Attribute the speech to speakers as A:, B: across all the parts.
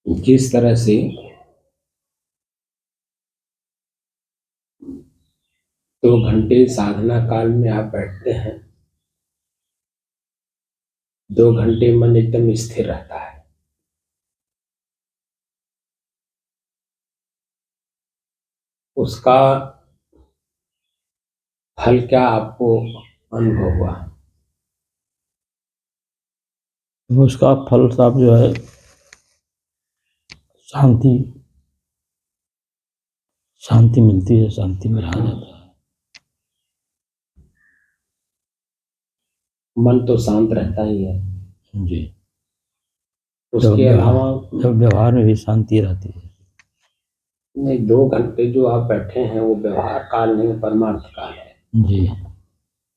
A: जिस तरह से 2 घंटे साधना काल में आप बैठते हैं, 2 घंटे मन एकदम स्थिर रहता है। उसका फल क्या आपको अनुभव हुआ?
B: उसका फल साहब जो है शांति मिलती है, शांति में रहा जाता है।
A: मन तो शांत रहता ही है
B: जी।
A: उसके अलावा
B: जब व्यवहार में भी शांति रहती है।
A: नहीं, 2 घंटे जो आप बैठे हैं वो व्यवहार काल नहीं, परमार्थ काल है।
B: जी।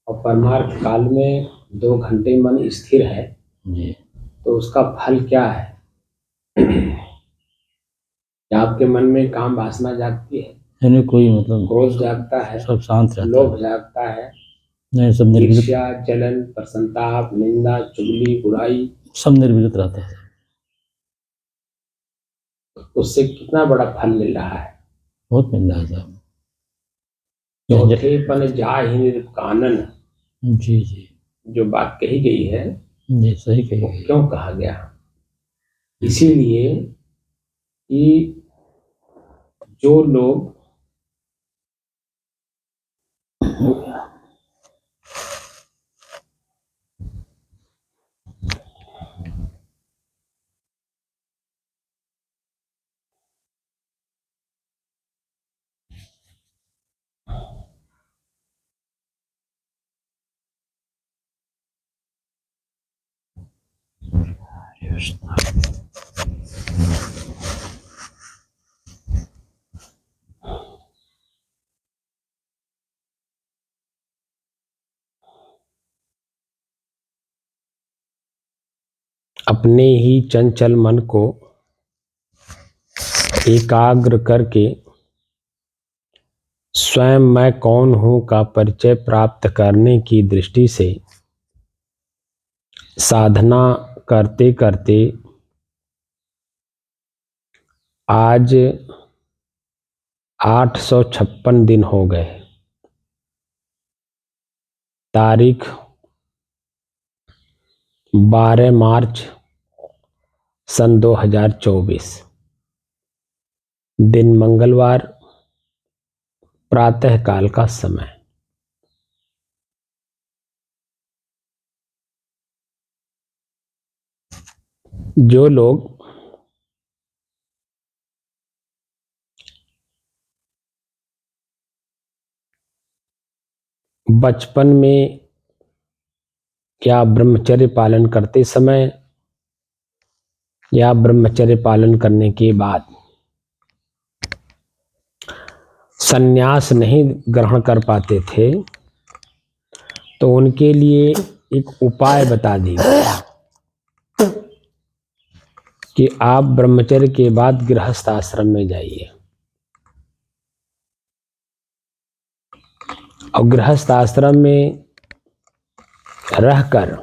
A: और परमार्थ काल में 2 घंटे मन स्थिर है
B: जी।
A: तो उसका फल क्या है? आपके मन में काम वासना जागती है,
B: यानी कोई मतलब
A: क्रोध जागता है,
B: सब शांत रहता है,
A: लोभ जागता है,
B: नहीं सब निर्विघ्न,
A: ईर्ष्या, जलन, प्रसन्नता, निंदा, चुगली, बुराई,
B: सब निर्विघ्न रहते हैं।
A: उससे कितना बड़ा फल मिल रहा है?
B: बहुत मिल रहा है साहब।
A: चौथे पन जाहि निर्कानन,
B: जी जी,
A: जो बात कही गई है
B: जी सही कही
A: वो
B: गई।
A: क्यों कहा गया? इसीलिए कि जो लोग अपने ही चंचल मन को एकाग्र करके स्वयं मैं कौन हूं का परिचय प्राप्त करने की दृष्टि से साधना करते करते आज 856 दिन हो गए। तारीख 12 मार्च सन 2024, दिन मंगलवार, प्रातः काल का समय। जो लोग बचपन में या ब्रह्मचर्य पालन करते समय या ब्रह्मचर्य पालन करने के बाद संन्यास नहीं ग्रहण कर पाते थे तो उनके लिए एक उपाय बता दी कि आप ब्रह्मचर्य के बाद गृहस्थ आश्रम में जाइए और गृहस्थ आश्रम में रहकर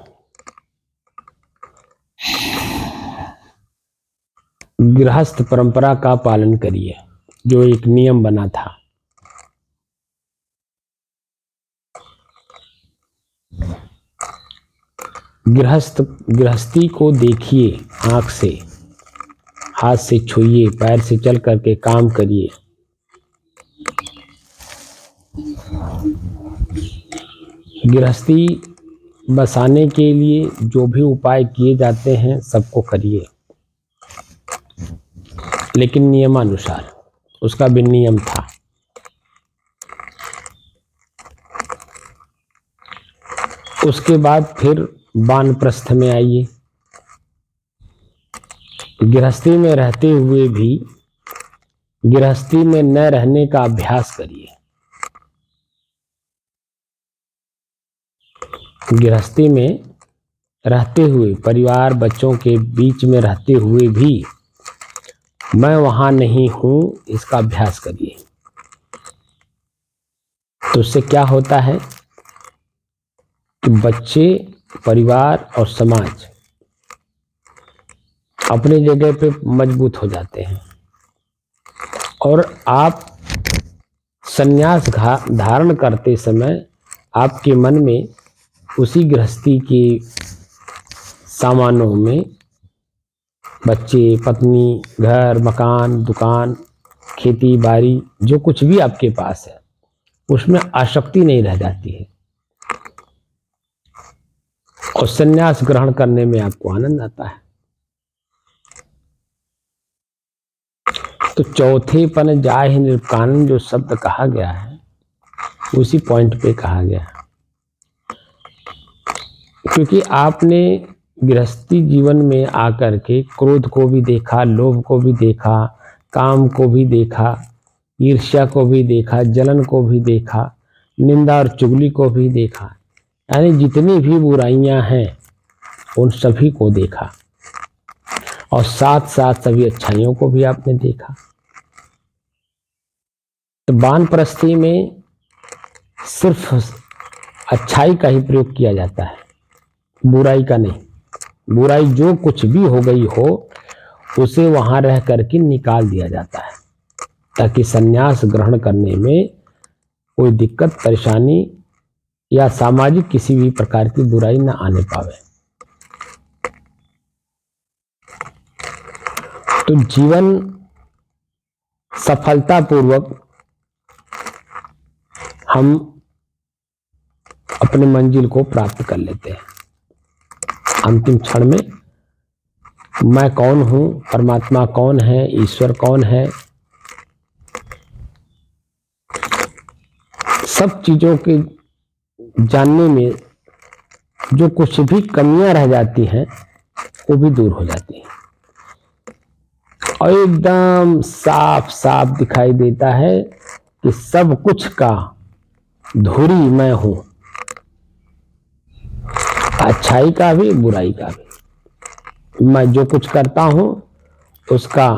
A: गृहस्थ परंपरा का पालन करिए, जो एक नियम बना था। गृहस्थी को देखिए आंख से, हाथ से छूइए, पैर से चल करके काम करिए। गृहस्थी बसाने के लिए जो भी उपाय किए जाते हैं सबको करिए, लेकिन नियमानुसार। उसका भी नियम था। उसके बाद फिर वानप्रस्थ में आइए। गृहस्थी में रहते हुए भी गृहस्थी में न रहने का अभ्यास करिए। गृहस्थी में रहते हुए, परिवार बच्चों के बीच में रहते हुए भी मैं वहां नहीं हूं, इसका अभ्यास करिए। तो उससे क्या होता है कि बच्चे, परिवार और समाज अपनी जगह पे मजबूत हो जाते हैं और आप संन्यास धारण करते समय आपके मन में उसी गृहस्थी के सामानों में बच्चे, पत्नी, घर, मकान, दुकान, खेती बाड़ी, जो कुछ भी आपके पास है उसमें आसक्ति नहीं रह जाती है और संन्यास ग्रहण करने में आपको आनंद आता है। तो चौथे पन जाहि निर्कानन जो शब्द कहा गया है उसी पॉइंट पे कहा गया है, क्योंकि आपने गृहस्थी जीवन में आकर के क्रोध को भी देखा, लोभ को भी देखा, काम को भी देखा, ईर्ष्या को भी देखा, जलन को भी देखा, निंदा और चुगली को भी देखा, यानी जितनी भी बुराइयां हैं उन सभी को देखा और साथ साथ सभी अच्छाइयों को भी आपने देखा। तो वानप्रस्थी में सिर्फ अच्छाई का ही प्रयोग किया जाता है, बुराई का नहीं। बुराई जो कुछ भी हो गई हो उसे वहां रह करके निकाल दिया जाता है ताकि संन्यास ग्रहण करने में कोई दिक्कत, परेशानी या सामाजिक किसी भी प्रकार की बुराई न आने पावे। तो जीवन सफलतापूर्वक हम अपने मंजिल को प्राप्त कर लेते हैं। अंतिम क्षण में मैं कौन हूं, परमात्मा कौन है, ईश्वर कौन है, सब चीजों के जानने में जो कुछ भी कमियां रह जाती हैं वो भी दूर हो जाती हैं और एकदम साफ साफ दिखाई देता है कि सब कुछ का धुरी मैं हूं, अच्छाई का भी बुराई का भी। मैं जो कुछ करता हूं उसका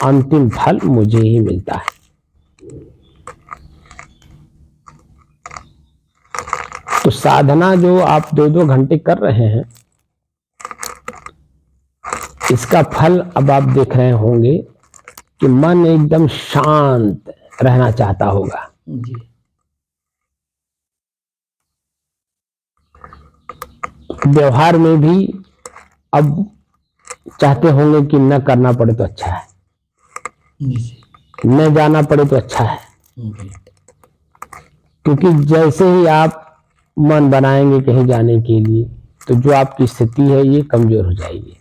A: अंतिम फल मुझे ही मिलता है। तो साधना जो आप 2-2 घंटे कर रहे हैं इसका फल अब आप देख रहे होंगे कि मन एकदम शांत रहना चाहता होगा।
B: जी।
A: व्यवहार में भी अब चाहते होंगे कि न करना पड़े तो अच्छा है,
B: जी।
A: न जाना पड़े तो अच्छा है,
B: जी।
A: क्योंकि जैसे ही आप मन बनाएंगे कहीं जाने के लिए तो जो आपकी स्थिति है ये कमजोर हो जाएगी।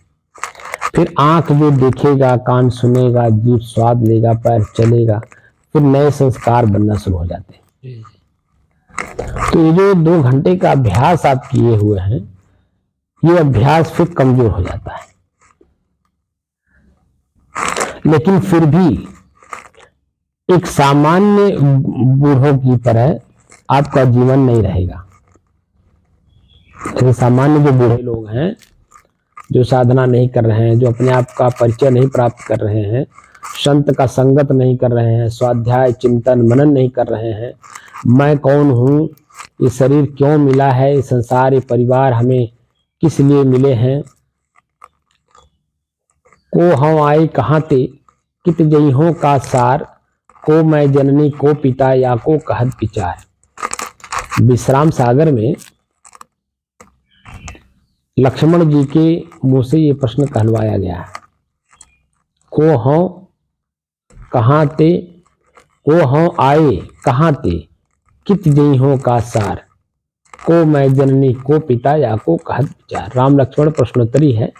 A: फिर आंख जो देखेगा, कान सुनेगा, जीभ स्वाद लेगा, पैर चलेगा, फिर नए संस्कार बनना शुरू हो जाते हैं।
B: जी।
A: तो ये जो 2 घंटे का अभ्यास आप किए हुए हैं ये अभ्यास फिर कमजोर हो जाता है, लेकिन फिर भी एक सामान्य बूढ़ों की तरह आपका जीवन नहीं रहेगा। जैसे सामान्य जो बूढ़े लोग हैं जो साधना नहीं कर रहे हैं, जो अपने आप का परिचय नहीं प्राप्त कर रहे हैं, संत का संगत नहीं कर रहे हैं, स्वाध्याय चिंतन मनन नहीं कर रहे हैं, मैं कौन हूँ, ये शरीर क्यों मिला है, ये संसार, ये परिवार हमें किस लिए मिले हैं, को हम आए कहाँ ते, कित जइहों का सार, को मैं जननी को पिता या को कहत विचार। विश्राम सागर में लक्ष्मण जी के मुंह से ये प्रश्न कहलवाया गया है, को हों कहाँ ते, को हों आए कहाँ ते, कित जइहों का सार, को मैं जननी को पिता या को कहत विचार। राम लक्ष्मण प्रश्नोत्तरी है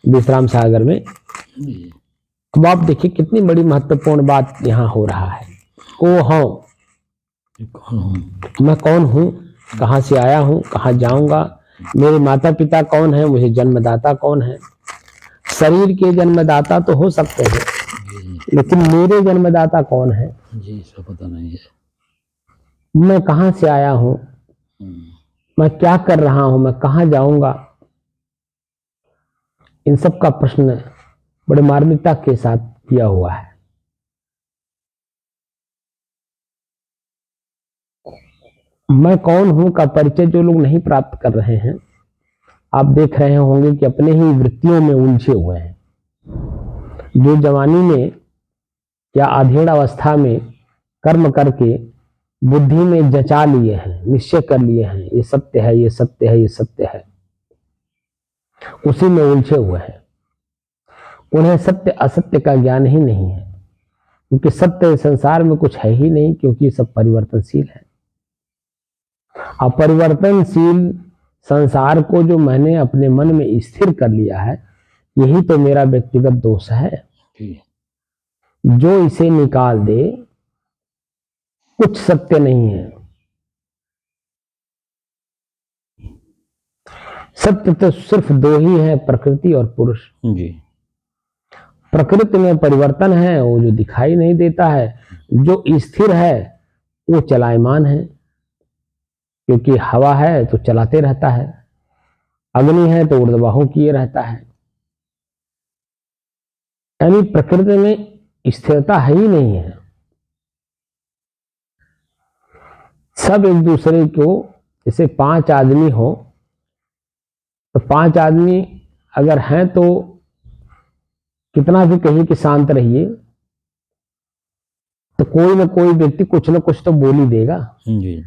A: विश्राम सागर में। अब आप देखिए कितनी बड़ी महत्वपूर्ण बात यहाँ हो रहा है। को हों, मैं कौन हूँ, कहाँ से आया हूँ, कहाँ जाऊंगा, मेरे माता पिता कौन है, मुझे जन्मदाता कौन है। शरीर के जन्मदाता तो हो सकते हैं लेकिन मेरे जन्मदाता कौन है,
B: जी, इसका पता नहीं है।
A: मैं कहाँ से आया हूँ, मैं क्या कर रहा हूँ, मैं कहाँ जाऊंगा। इन सब का प्रश्न बड़े मार्मिकता के साथ किया हुआ है। मैं कौन हूं का परिचय जो लोग नहीं प्राप्त कर रहे हैं आप देख रहे होंगे कि अपने ही वृत्तियों में उलझे हुए हैं। जो जवानी में या अधेड़ अवस्था में कर्म करके बुद्धि में जचा लिए हैं, निश्चय कर लिए हैं, ये सत्य है, ये सत्य है, ये सत्य है, उसी में उलझे हुए हैं। उन्हें सत्य असत्य का ज्ञान ही नहीं है, क्योंकि सत्य संसार में कुछ है ही नहीं, क्योंकि सब परिवर्तनशील है। अपरिवर्तनशील संसार को जो मैंने अपने मन में स्थिर कर लिया है, यही तो मेरा व्यक्तिगत दोष है। जो इसे निकाल दे, कुछ सत्य नहीं है। सत्य तो सिर्फ दो ही है, प्रकृति और पुरुष।
B: जी।
A: प्रकृति में परिवर्तन है, वो जो दिखाई नहीं देता है। जो स्थिर है वो चलायमान है, क्योंकि हवा है तो चलाते रहता है, अग्नि है तो ऊर्ध्वबाहु किए रहता है। यानी प्रकृति में स्थिरता है ही नहीं है। सब एक दूसरे को, जैसे 5 आदमी हो तो 5 आदमी अगर हैं तो कितना भी कहिए कि शांत रहिए, तो कोई ना कोई व्यक्ति कुछ ना कुछ तो बोल ही देगा।
B: जी।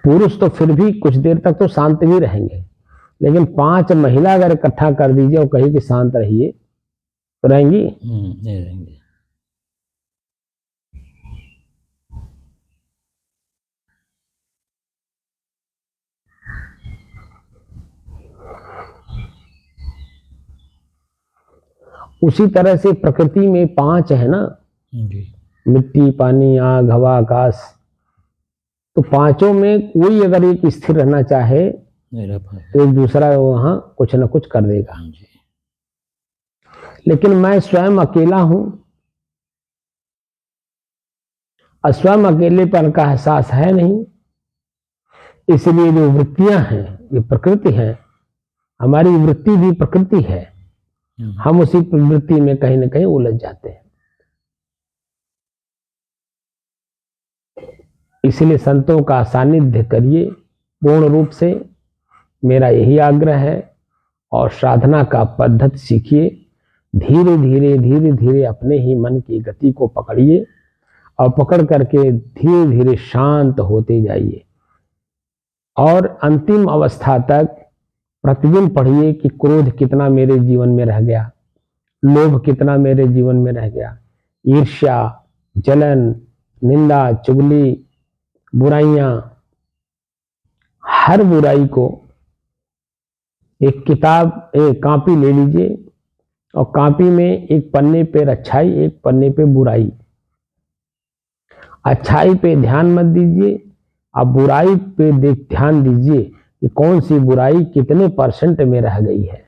A: पुरुष तो फिर भी कुछ देर तक तो शांत भी रहेंगे, लेकिन 5 महिला अगर इकट्ठा कर दीजिए और कहिए कि शांत रहिए, तो रहेंगी?
B: नहीं रहेंगे।
A: उसी तरह से प्रकृति में 5 है ना,
B: जी।
A: मिट्टी, पानी, आग, हवा, आकाश। तो पांचों में कोई अगर एक स्थिर रहना चाहे
B: नहीं रह पाए।
A: तो एक दूसरा वहां कुछ न कुछ कर देगा।
B: जी।
A: लेकिन मैं स्वयं अकेला हूं, और स्वयं अकेलेपन का एहसास है नहीं, इसलिए जो वृत्तियां हैं ये प्रकृति है, हमारी वृत्ति भी प्रकृति है। हम उसी वृत्ति में कहीं ना कहीं उलझ जाते हैं। इसलिए संतों का सानिध्य करिए पूर्ण रूप से, मेरा यही आग्रह है। और साधना का पद्धति सीखिए, धीरे धीरे अपने ही मन की गति को पकड़िए, और पकड़ करके धीरे धीरे शांत होते जाइए। और अंतिम अवस्था तक प्रतिदिन पढ़िए कि क्रोध कितना मेरे जीवन में रह गया, लोभ कितना मेरे जीवन में रह गया, ईर्ष्या, जलन, निंदा, चुगली, बुराइयां। हर बुराई को एक किताब, एक कॉपी ले लीजिए, और कॉपी में एक पन्ने पे अच्छाई, एक पन्ने पे बुराई। अच्छाई पे ध्यान मत दीजिए, आप बुराई पे ध्यान दीजिए कि कौन सी बुराई कितने % में रह गई है।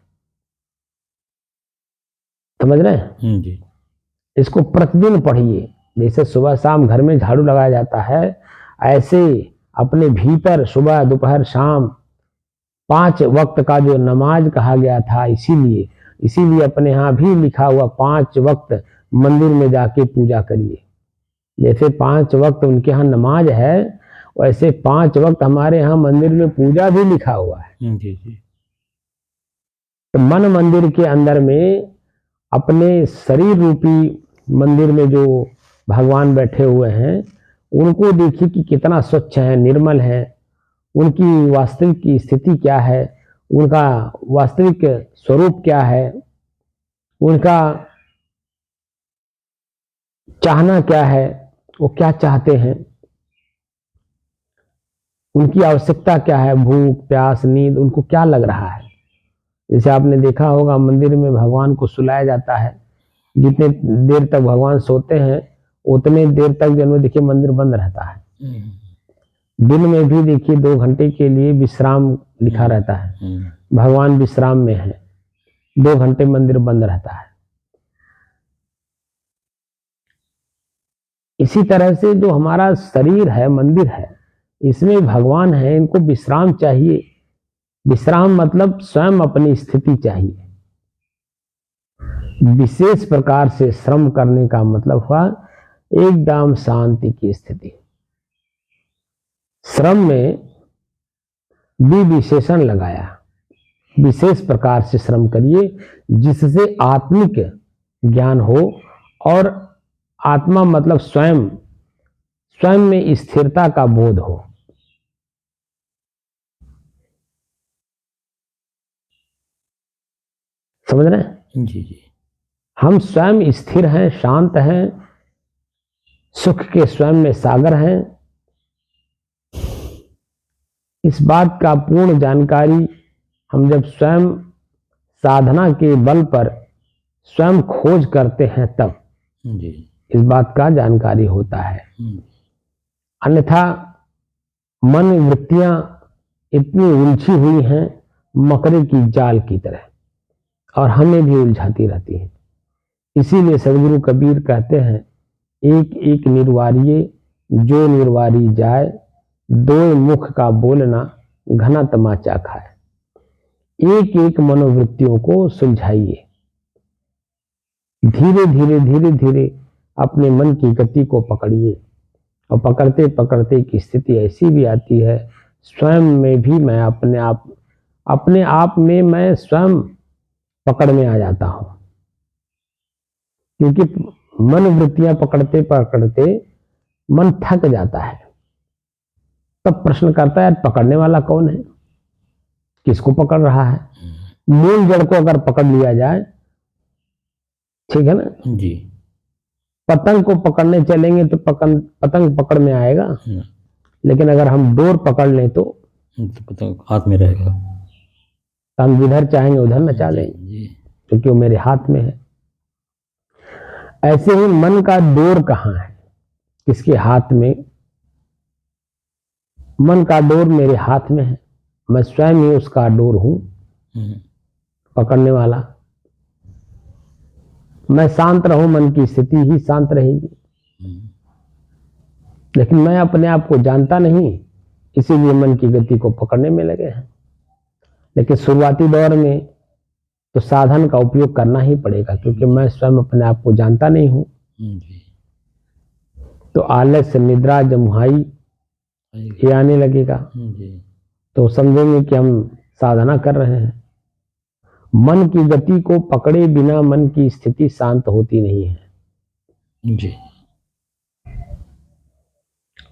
A: समझ रहे हैं?
B: जी।
A: इसको प्रतिदिन पढ़िए। जैसे सुबह शाम घर में झाड़ू लगाया जाता है, ऐसे अपने भीतर सुबह दोपहर शाम 5 वक्त का जो नमाज कहा गया था, इसीलिए अपने यहाँ भी लिखा हुआ 5 वक्त मंदिर में जाके पूजा करिए। जैसे 5 वक्त उनके यहाँ नमाज है, वैसे 5 वक्त हमारे यहाँ मंदिर में पूजा भी लिखा हुआ है।
B: जी जी।
A: तो मन मंदिर के अंदर में, अपने शरीर रूपी मंदिर में जो भगवान बैठे हुए हैं, उनको देखिए कि कितना स्वच्छ है, निर्मल है, उनकी वास्तविक की स्थिति क्या है, उनका वास्तविक स्वरूप क्या है, उनका चाहना क्या है, वो क्या चाहते हैं, उनकी आवश्यकता क्या है, भूख प्यास नींद उनको क्या लग रहा है। जैसे आपने देखा होगा मंदिर में भगवान को सुलाया जाता है, जितने देर तक भगवान सोते हैं उतने देर तक जन्म देखिए मंदिर बंद रहता है। दिन में भी देखिए 2 घंटे के लिए विश्राम लिखा रहता है, भगवान विश्राम में है, 2 घंटे मंदिर बंद रहता है। इसी तरह से जो हमारा शरीर है, मंदिर है, इसमें भगवान है, इनको विश्राम चाहिए। विश्राम मतलब स्वयं अपनी स्थिति चाहिए। विशेष प्रकार से श्रम करने का मतलब हुआ एकदम शांति की स्थिति। श्रम में भी विशेषण लगाया, विशेष प्रकार से श्रम करिए जिससे आत्मिक ज्ञान हो और आत्मा मतलब स्वयं, स्वयं में स्थिरता का बोध हो। समझ रहे हैं?
B: जी जी।
A: हम स्वयं स्थिर हैं, शांत हैं, सुख के स्वयं में सागर हैं। इस बात का पूर्ण जानकारी हम जब स्वयं साधना के बल पर स्वयं खोज करते हैं तब
B: जी।
A: इस बात का जानकारी होता है। अन्यथा मन वृत्तियां इतनी उलझी हुई हैं मकरे की जाल की तरह, और हमें भी उलझाती रहती है। इसीलिए सदगुरु कबीर कहते हैं, एक एक निर्वारिये जो निर्वारी जाए, दो मुख का बोलना घना तमाचा खाए। एक एक मनोवृत्तियों को सुलझाइए, धीरे धीरे धीरे धीरे अपने मन की गति को पकड़िए, और पकड़ते पकड़ते की स्थिति ऐसी भी आती है स्वयं में भी मैं अपने आप में मैं स्वयं पकड़ में आ जाता हूं, क्योंकि मन वृत्तियां पकड़ते पकड़ते मन थक जाता है। तब प्रश्न करता है पकड़ने वाला कौन है, किसको पकड़ रहा है? मूल जड़ को अगर पकड़ लिया जाए, ठीक है ना?
B: जी।
A: पतंग को पकड़ने चलेंगे तो पतंग पकड़ में आएगा, लेकिन अगर हम डोर पकड़ लें तो
B: पतंग हाथ में रहेगा,
A: तो हम जिधर चाहेंगे उधर नचा लेंगे,
B: जी।
A: क्योंकि वो मेरे हाथ में है। ऐसे ही मन का डोर कहाँ है, किसके हाथ में? मन का डोर मेरे हाथ में है, मैं स्वयं ही उसका डोर हूं, पकड़ने वाला। मैं शांत रहूं, मन की स्थिति ही शांत रहेगी, लेकिन मैं अपने आप को जानता नहीं, इसीलिए मन की गति को पकड़ने में लगे हैं। लेकिन शुरुआती दौर में तो साधन का उपयोग करना ही पड़ेगा, क्योंकि मैं स्वयं अपने आप को जानता नहीं हूं। तो आलस्य, निद्रा, जमुहाई ये आने लगेगा, तो समझेंगे कि हम साधना कर रहे हैं। मन की गति को पकड़े बिना मन की स्थिति शांत होती नहीं है
B: जी।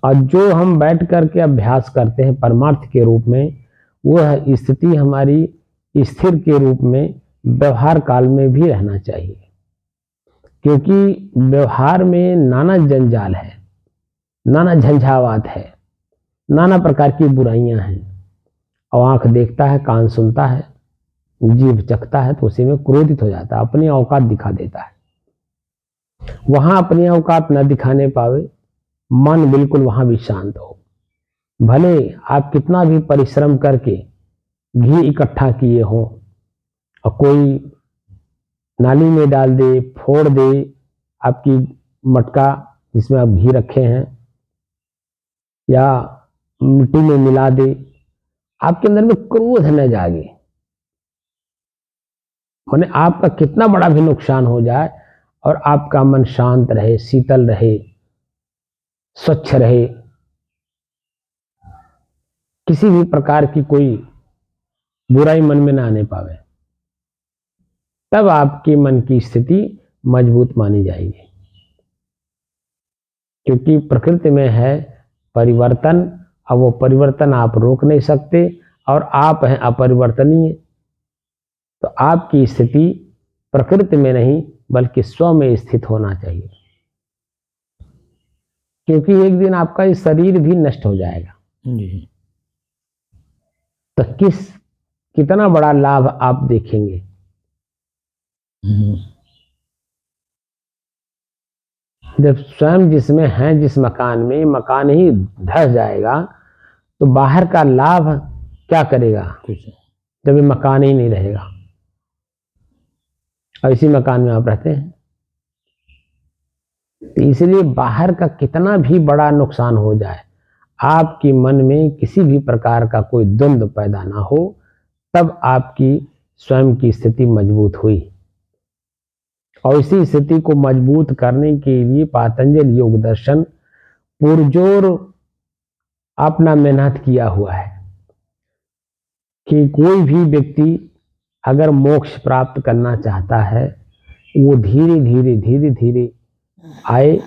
A: और जो हम बैठ करके अभ्यास करते हैं परमार्थ के रूप में, वह स्थिति हमारी स्थिर के रूप में व्यवहार काल में भी रहना चाहिए, क्योंकि व्यवहार में नाना जंजाल है, नाना झंझावात है, नाना प्रकार की बुराइयां हैं। और आंख देखता है, कान सुनता है, जीभ चखता है, तो उसी में क्रोधित हो जाता है, अपनी औकात दिखा देता है। वहां अपनी औकात न दिखाने पावे, मन बिल्कुल वहां भी शांत हो। भले आप कितना भी परिश्रम करके घी इकट्ठा किए हो और कोई नाली में डाल दे, फोड़ दे आपकी मटका जिसमें आप घी रखे हैं, या मिट्टी में मिला दे, आपके अंदर में क्रोध न जागे, माने आपका कितना बड़ा भी नुकसान हो जाए और आपका मन शांत रहे, शीतल रहे, स्वच्छ रहे, किसी भी प्रकार की कोई बुराई मन में ना आने पावे, तब आपकी मन की स्थिति मजबूत मानी जाएगी। क्योंकि प्रकृति में है परिवर्तन, अब वो परिवर्तन आप रोक नहीं सकते, और आप हैं अपरिवर्तनीय। तो आपकी स्थिति प्रकृति में नहीं बल्कि स्व में स्थित होना चाहिए, क्योंकि एक दिन आपका ये शरीर भी नष्ट हो जाएगा।
B: जी।
A: तो कितना बड़ा लाभ आप देखेंगे। जब स्वयं जिसमें हैं, जिस मकान में, मकान ही धस जाएगा तो बाहर का लाभ क्या करेगा?
B: कुछ
A: जब ये मकान ही नहीं रहेगा और इसी मकान में आप रहते हैं, तो इसलिए बाहर का कितना भी बड़ा नुकसान हो जाए, आपकी मन में किसी भी प्रकार का कोई द्वंद्व पैदा ना हो, तब आपकी स्वयं की स्थिति मजबूत हुई। और इसी स्थिति को मजबूत करने के लिए पातंजल योग दर्शन पुरजोर अपना मेहनत किया हुआ है कि कोई भी व्यक्ति अगर मोक्ष प्राप्त करना चाहता है वो धीरे धीरे धीरे धीरे आए।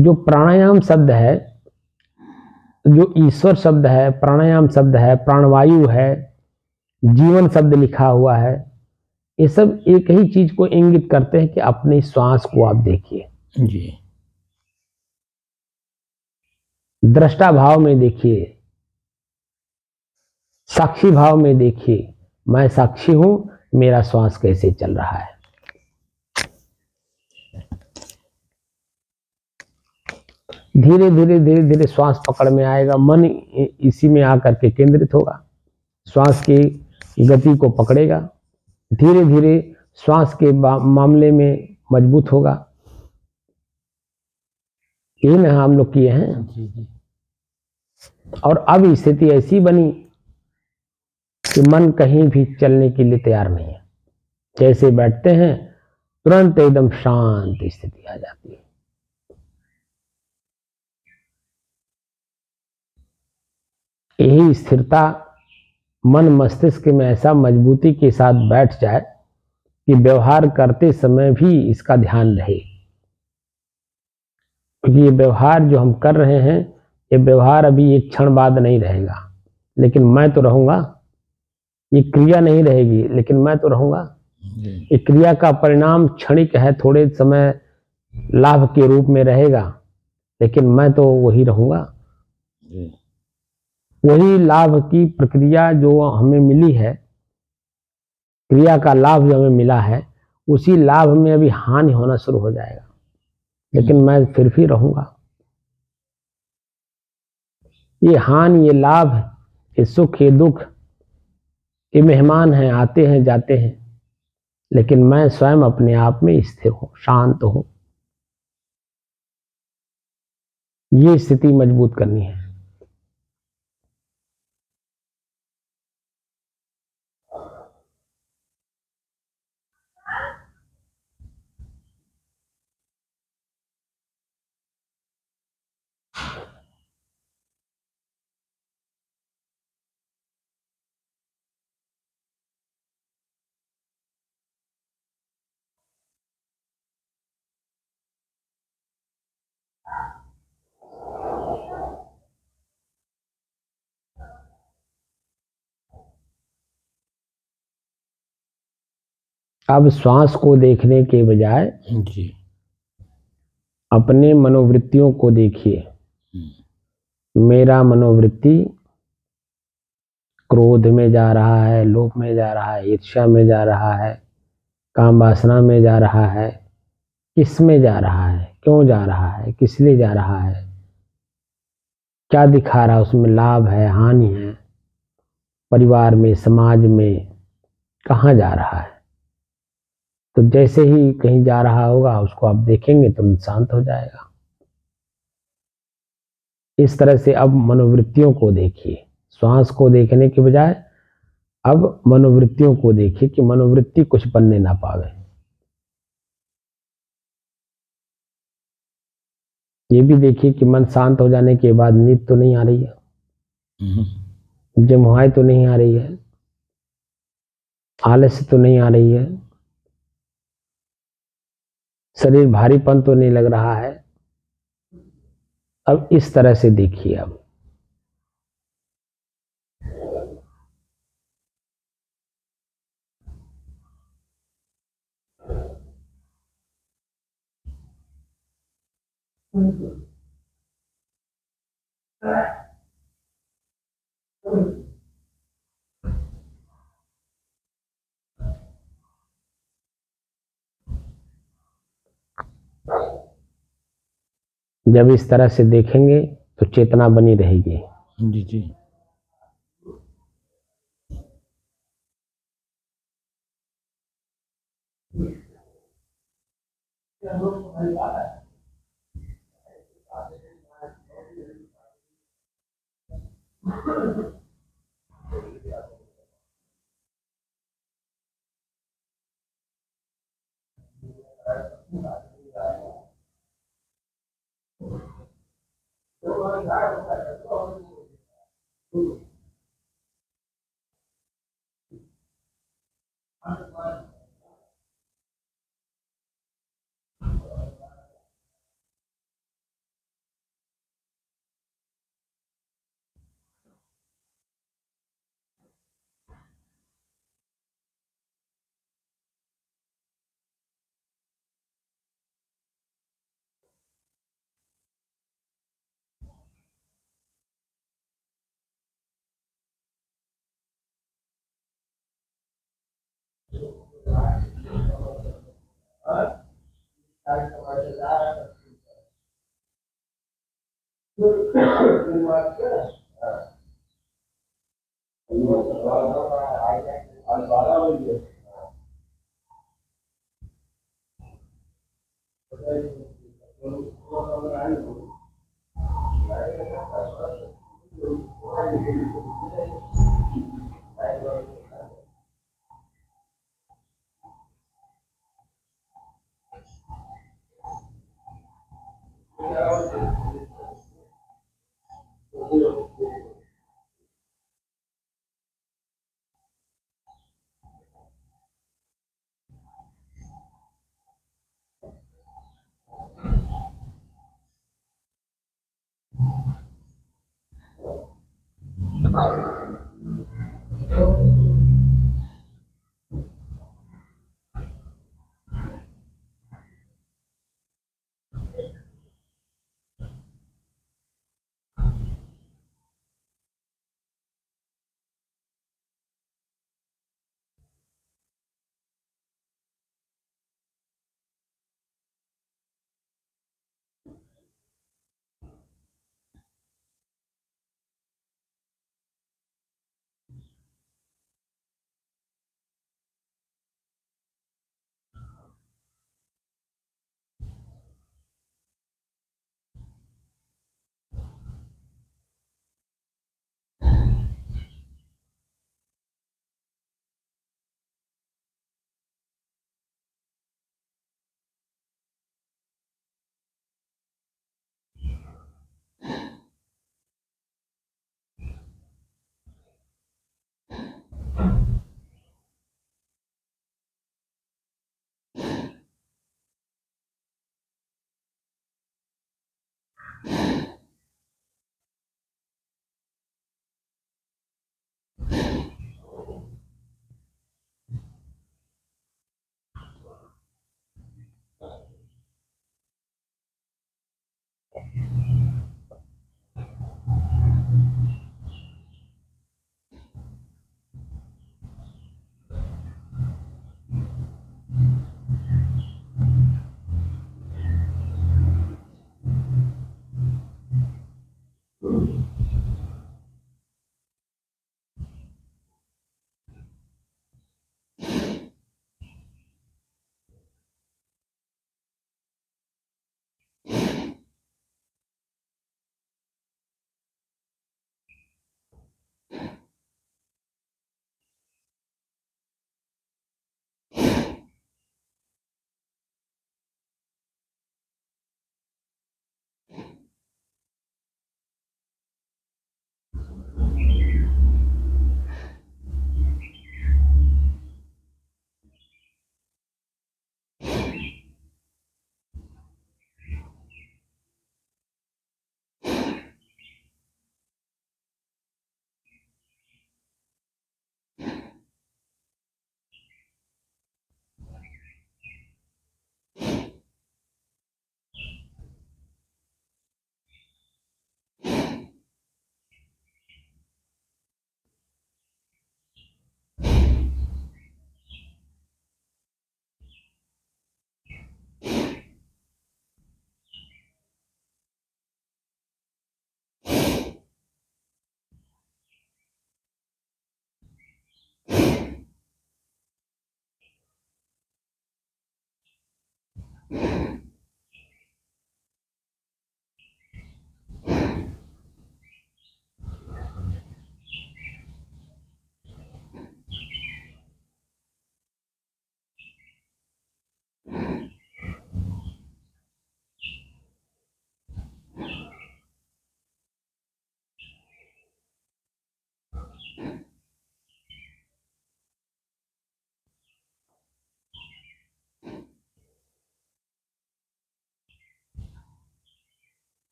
A: जो प्राणायाम शब्द है, जो ईश्वर शब्द है, प्राणायाम शब्द है, प्राणवायु है, जीवन शब्द लिखा हुआ है, ये सब एक ही चीज को इंगित करते हैं कि अपने श्वास को आप देखिए,
B: जी
A: दृष्टा भाव में देखिए, साक्षी भाव में देखिए, मैं साक्षी हूं, मेरा श्वास कैसे चल रहा है। धीरे धीरे धीरे धीरे श्वास पकड़ में आएगा, मन इसी में आकर के केंद्रित होगा, श्वास की गति को पकड़ेगा, धीरे धीरे श्वास के मामले में मजबूत होगा। ये ना हम लोग किए हैं।
B: जी जी
A: और अब स्थिति ऐसी बनी कि मन कहीं भी चलने के लिए तैयार नहीं है। जैसे बैठते हैं तुरंत एकदम शांत स्थिति आ जाती है। यही स्थिरता मन मस्तिष्क में ऐसा मजबूती के साथ बैठ जाए कि व्यवहार करते समय भी इसका ध्यान रहे, क्योंकि ये व्यवहार जो हम कर रहे हैं, ये व्यवहार अभी एक क्षण बाद नहीं रहेगा, लेकिन मैं तो रहूंगा। ये क्रिया नहीं रहेगी, लेकिन मैं तो रहूंगा। ये क्रिया का परिणाम क्षणिक है, थोड़े समय लाभ के रूप में रहेगा, लेकिन मैं तो वही रहूंगा। वही लाभ की प्रक्रिया जो हमें मिली है, क्रिया का लाभ जो हमें मिला है, उसी लाभ में अभी हानि होना शुरू हो जाएगा, लेकिन मैं फिर भी रहूंगा। ये हानि, ये लाभ, ये सुख, ये दुख, ये मेहमान हैं, आते हैं जाते हैं, लेकिन मैं स्वयं अपने आप में स्थिर हूं, शांत हूं। ये स्थिति मजबूत करनी है। अब श्वास को देखने के बजाय
B: जी
A: अपने मनोवृत्तियों को देखिए। मेरा मनोवृत्ति क्रोध में जा रहा है, लोभ में जा रहा है, ईर्ष्या में जा रहा है, काम वासना में जा रहा है। किस में जा रहा है, क्यों जा रहा है, किस लिए जा रहा है, क्या दिखा रहा है, उसमें लाभ है, हानि है, परिवार में, समाज में कहाँ जा रहा है। तो जैसे ही कहीं जा रहा होगा उसको आप देखेंगे तो शांत हो जाएगा। इस तरह से अब मनोवृत्तियों को देखिए, श्वास को देखने के बजाय अब मनोवृत्तियों को देखिए कि मनोवृत्ति कुछ बनने ना पावे। ये भी देखिए कि मन शांत हो जाने के बाद नींद तो नहीं आ रही है, जमुआई तो नहीं आ रही है, आलस्य तो नहीं आ रही है, शरीर भारीपन तो नहीं लग रहा है। अब इस तरह से देखिए। अब जब इस तरह से देखेंगे तो चेतना बनी रहेगी।
B: जी जी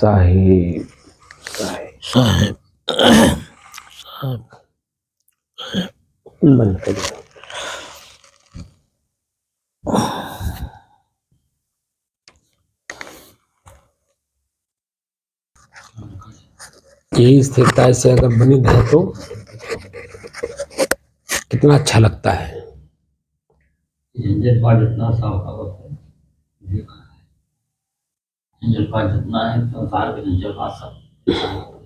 A: साहिब साहिब
B: साहब
A: बंद करिए। यही स्थिरता ऐसे अगर बनी रहे तो कितना अच्छा लगता है।
B: झंझट पार जितना साफ है, झंझट पार जितना है संसार के झंझट पार सब